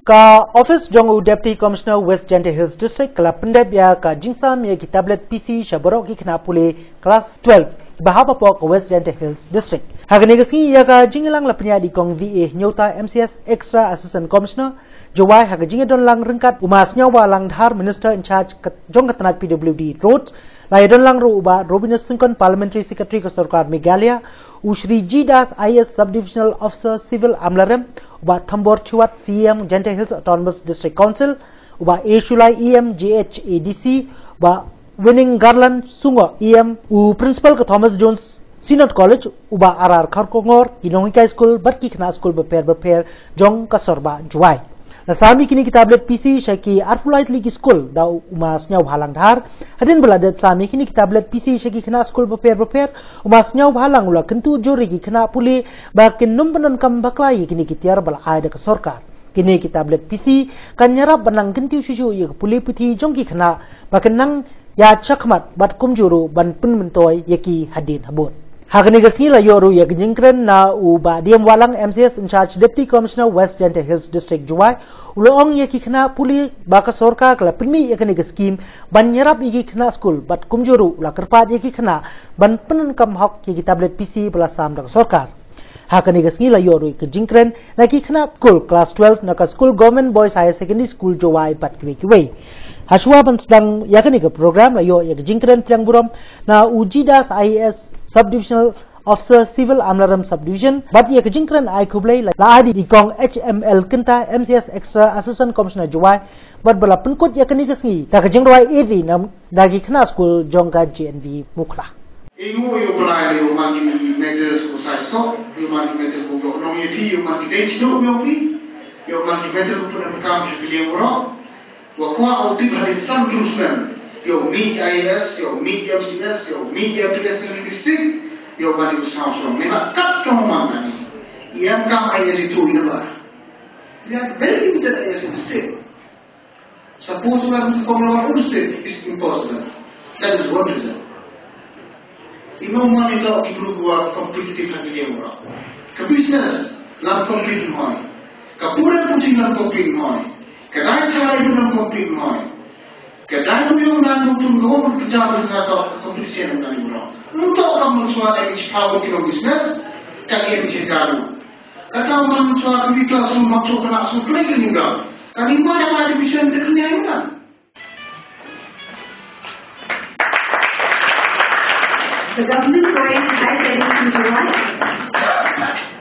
Ka Office Jongu Deputy Commissioner West Jaintia Hills District kala pendep ya ka jingsam ya ki tablet PC syaborok ki kena pule kelas 12 bahapa po ka West Jaintia Hills District. Hagani gasi ya ka jingilang la penya di kong VA nyota MCS Extra Assistant Commissioner jawai haga jingidon lang rengkat umas nyawa lang dhar Minister in charge jong katanat PWD Roads lai don lang ru uba Robinus Singkon Parliamentary Secretary ka Sarkar Meghalaya Ushri Jidas IS Subdivisional Officer Civil Amlarem uba Thambor Chuat CM Jaintia Hills Autonomous District Council uba A Shulai EM GH ADC uba Winning Garland Sungo EM u Principal ka Thomas Jones Synod College uba RR Kharkongor Kinongika School Batki Khna School beper jong ka Sorba Juai Nasami kini kita tablet PC syaki Arfulait Ligi School da umas nyau halang dhar hadin belada sami kini kita tablet PC syaki kena school beper umas nyau halang ula kentu jori ki kena puli bakin numpenon kam baklai kini kitiar bala ada ke sorkar kini kita tablet PC kan nyarap benang kentiu susu ya puli puti jongki kena bakin nang ya chakmat bat kumjuru ban pun mentoy yaki hadin habut Hagani gasi la yoru ya gejingkren na uba diam walang MCS in charge Deputy Commissioner West Jaintia Hills District Juai uloong ya kena puli baka sorka kala primi ya kena skim ban nyerap ya kena school bat kumjuru la kerpat ya kena ban penun kam hok ya tablet PC belasam dak sorkar Hagani gasi la yoru ya gejingkren na kena school class 12 na ka school government boys higher secondary school Juai bat kiwe Haswa ban sedang ya kena program la yo ya gejingkren piang buram na ujidas IS Subdivisional Officer Civil Amlaram Subdivision bat ia kejingkran ai kublai la adi di kong HML kenta MCS Extra Assistant Commissioner Juai bat bala penkut ia keni kesngi ta kejing roi edi nam dagi kena school jongga JNV mukla Ingo yo bala yo magi measures ko sai so yo magi measures ko no yo magi date no yo magi measures ko pun kam je bili oro wa kwa auti bhari sam rusman yo meet IAS, yo meet MCS, yo meet application district, yo bani ko sound from. Mena kat kamo mangani. Iyam kam IAS itu ina. They are very limited IAS in the state. Suppose we are to come our own state, it's impossible. That is one reason. Ino man ito ibru kuwa competitive hati dia mura. Ka business lam compete hoy. Ka pura puting lam compete hoy. Ka dai chara lam compete hoy. Kadang yung nanutun ko magkajabal sa kompetisiyan ng nanimura. Nunto ka magswa ay ispawag kinong business, kagyan siya gano. Kataw man magswa kami klasong magswa na suplay ka nila. Kanima na ka-division na kanya yun na. The government raised high savings in July.